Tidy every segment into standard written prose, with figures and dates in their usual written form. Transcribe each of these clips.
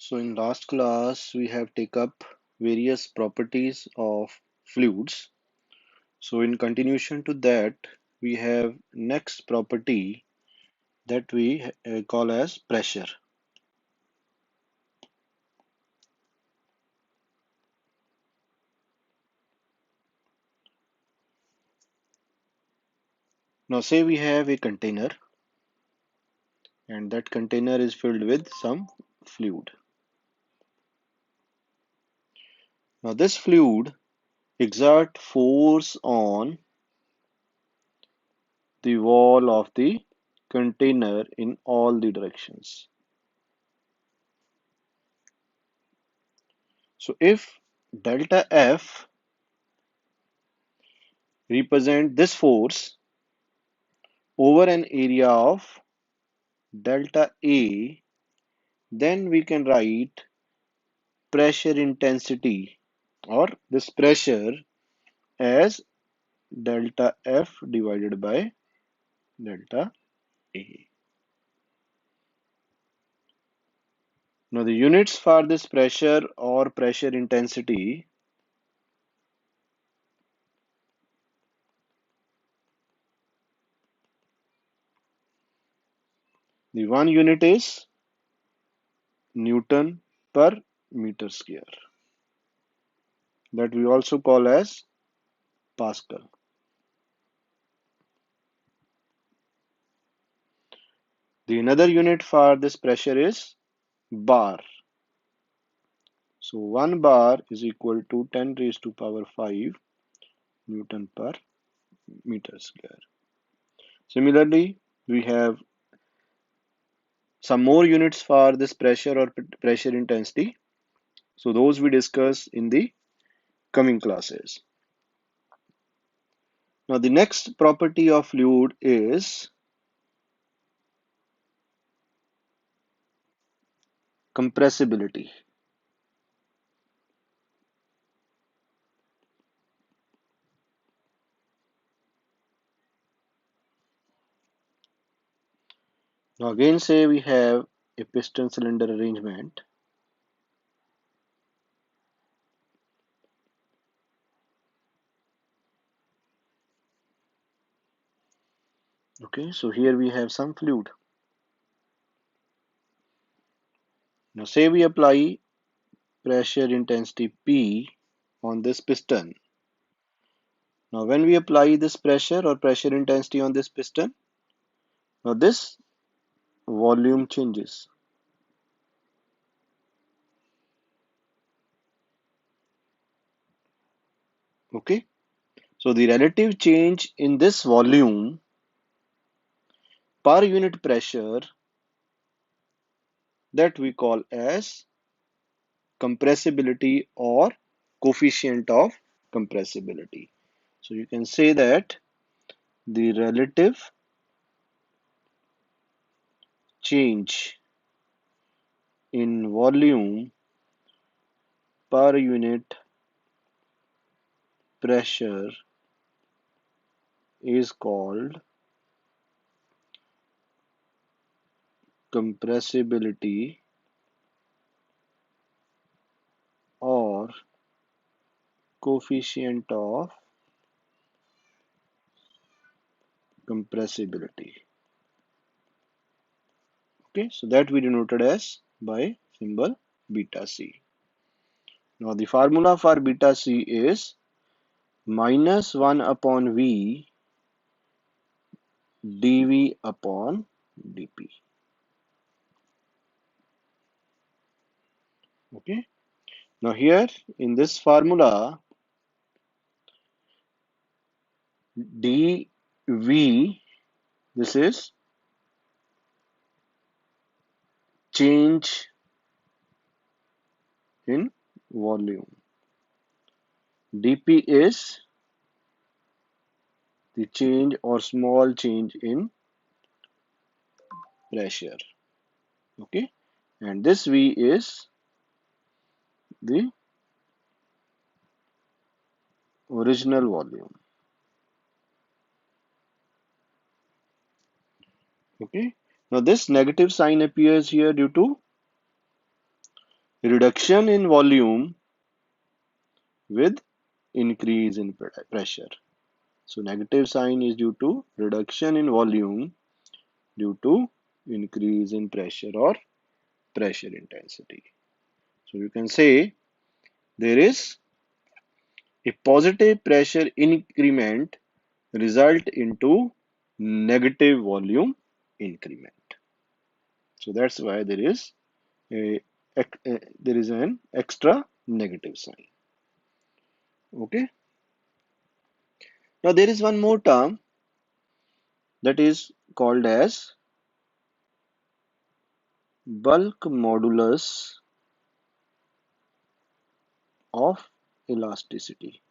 So in last class, we have take up various properties of fluids. So in continuation to that, we have next property that we call as pressure. Now say we have a container and that container is filled with some fluid. Now this fluid exert force on the wall of the container in all the directions. So if delta F represent this force over an area of delta A, then we can write pressure intensity or this pressure as delta F divided by delta A. Now the units for this pressure or pressure intensity, the one unit is Newton per meter square, that we also call as Pascal. The another unit for this pressure is bar. So 1 bar is equal to 10 raised to power 5 Newton per meter square. Similarly, we have some more units for this pressure or pressure intensity. So those we discuss in the coming classes. Now the next property of fluid is compressibility. Now again say we have a piston cylinder arrangement. Okay, so here we have some fluid. Now say we apply pressure intensity P on this piston. Now when we apply this pressure or pressure intensity on this piston, now this volume changes. Okay, so the relative change in this volume per unit pressure, that we call as compressibility or coefficient of compressibility. So you can say that the relative change in volume per unit pressure is called compressibility or coefficient of compressibility. Okay, so that we denoted as by symbol beta C. Now the formula for beta C is minus 1 upon V dV upon dP. Okay, now here in this formula, dV, this is change in volume. dP is the change or small change in pressure. Okay, and this V is the original volume. Okay, now this negative sign appears here due to reduction in volume with increase in pressure. So negative sign is due to reduction in volume due to increase in pressure or pressure intensity. So you can say there is a positive pressure increment result into negative volume increment. So that's why a, there is an extra negative sign. Okay. Now there is one more term that is called as bulk modulus of elasticity.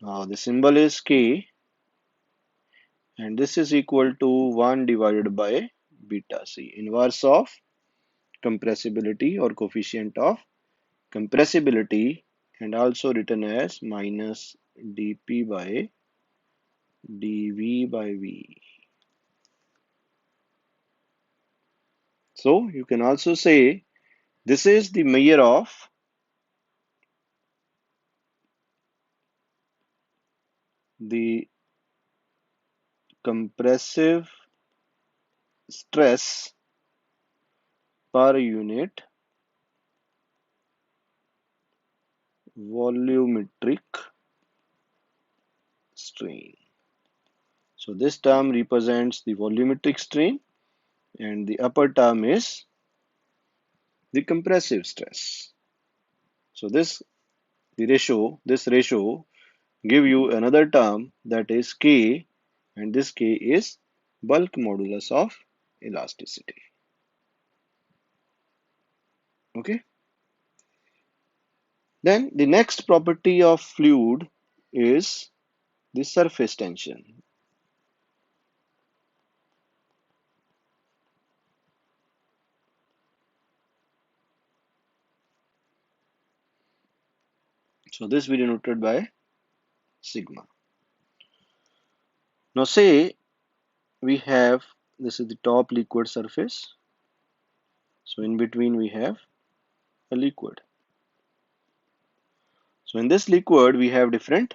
Now the symbol is K, and this is equal to 1 divided by beta C, inverse of compressibility or coefficient of compressibility, and also written as minus dP by dV by V. So you can also say this is the measure of the compressive stress per unit volumetric strain. So this term represents the volumetric strain, and the upper term is the compressive stress. So this ratio give you another term that is K, and this K is bulk modulus of elasticity. Okay. Then the next property of fluid is the surface tension. So this we denoted by sigma. Now say we have, this is the top liquid surface. So in between we have a liquid. So in this liquid we have different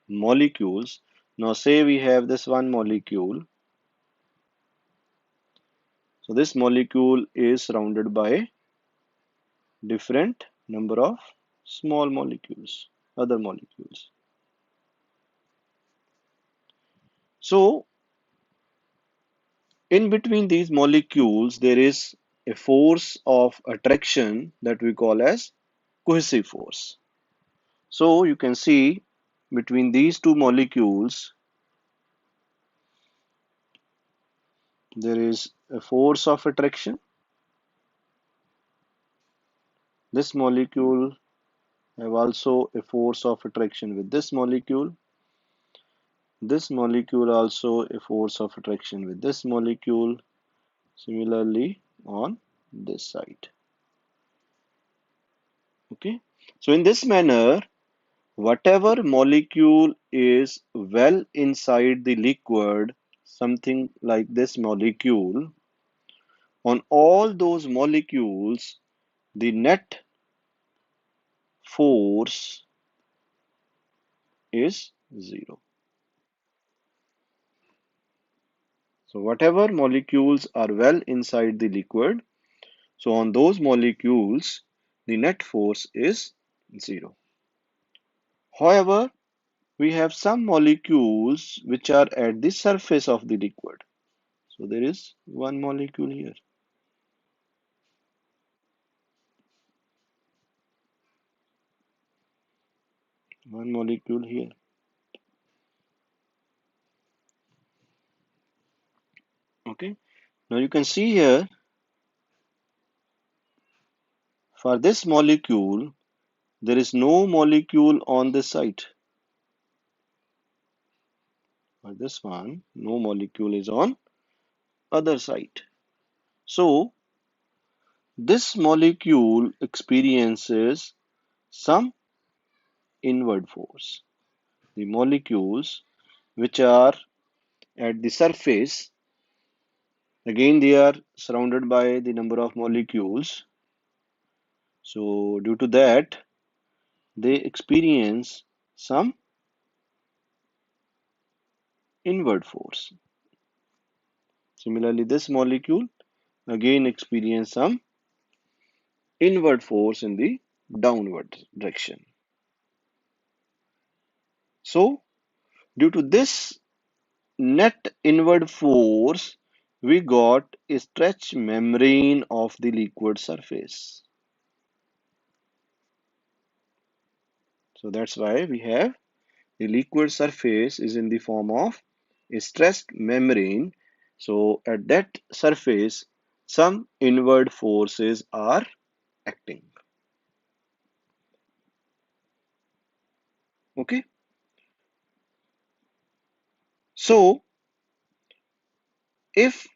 molecules. Now say we have this one molecule. So this molecule is surrounded by different number of small molecules, other molecules. So in between these molecules there is a force of attraction that we call as cohesive force. So you can see between these two molecules there is a force of attraction. This molecule have also a force of attraction with this molecule. This molecule also a force of attraction with this molecule. Similarly on this side. Okay. So in this manner, whatever molecule is well inside the liquid, something like this molecule, on all those molecules, the net force is zero. So whatever molecules are well inside the liquid, so on those molecules, the net force is zero. However, we have some molecules which are at the surface of the liquid. So there is one molecule here, one molecule here. Okay. Now you can see here for this molecule, there is no molecule on this side. For this one, no molecule is on other side. So this molecule experiences some inward force. The molecules which are at the surface, Again, they are surrounded by the number of molecules. So due to that, they experience some inward force. Similarly, this molecule again experience some inward force in the downward direction. So due to this net inward force, we got a stretch membrane of the liquid surface. So that's why we have the liquid surface is in the form of a stressed membrane. So at that surface, some inward forces are acting. Okay. So if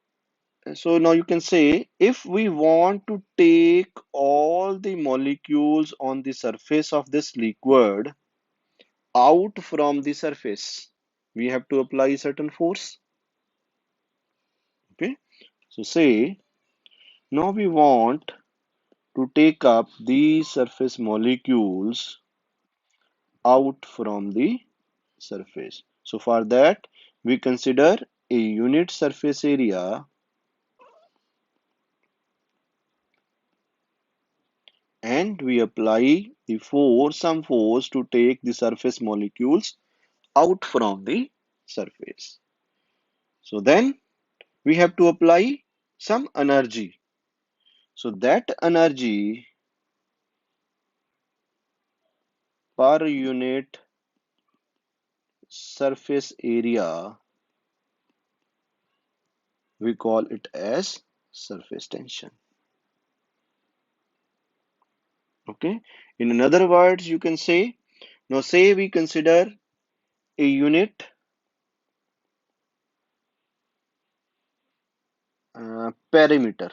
so now you can say if we want to take all the molecules on the surface of this liquid out from the surface, we have to apply certain force. Okay. So say now we want to take up these surface molecules out from the surface. So for that, we consider a unit surface area and we apply the force, some force to take the surface molecules out from the surface. So then we have to apply some energy. So that energy per unit surface area, we call it as surface tension. Okay. In other words, you can say, now say we consider a unit perimeter.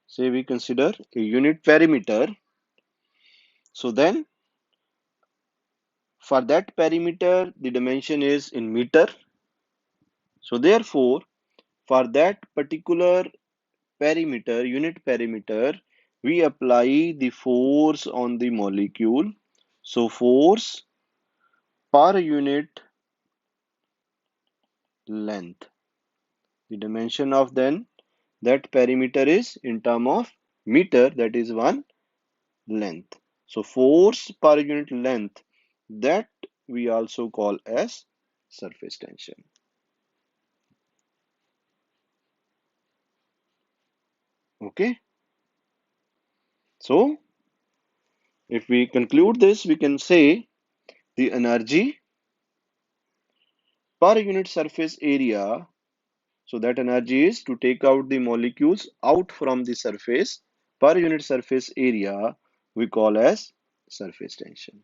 Say we consider a unit perimeter. So then for that perimeter, the dimension is in meter. So therefore, for that particular perimeter, unit perimeter, we apply the force on the molecule. So force per unit length. The dimension of then that perimeter is in term of meter, that is one length. So force per unit length, that we also call as surface tension. Okay. So if we conclude this, we can say the energy per unit surface area. So that energy is to take out the molecules out from the surface per unit surface area, we call as surface tension.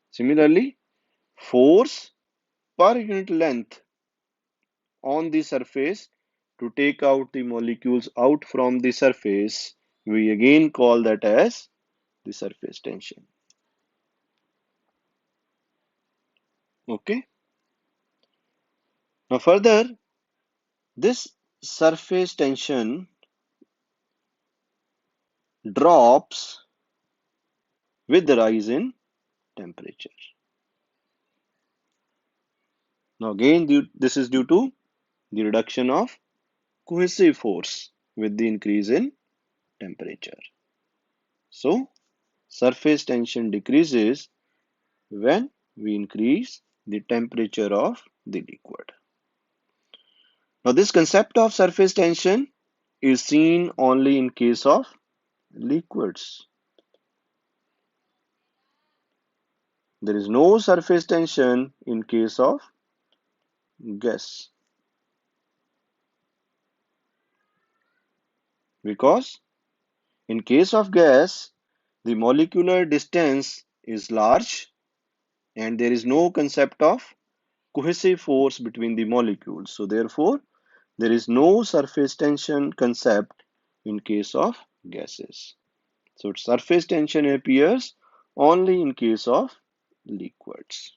Similarly, force per unit length on the surface to take out the molecules out from the surface, we again call that as the surface tension. Okay. Now further, this surface tension drops with the rise in temperature. Now again, this is due to the reduction of cohesive force with the increase in temperature. So surface tension decreases when we increase the temperature of the liquid. Now this concept of surface tension is seen only in case of liquids. There is no surface tension in case of gas, because in case of gas the molecular distance is large and there is no concept of cohesive force between the molecules. So therefore there is no surface tension concept in case of gases. So surface tension appears only in case of liquids.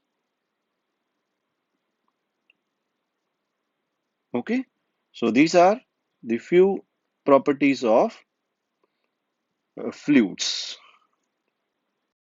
Okay, so these are the few properties of fluids.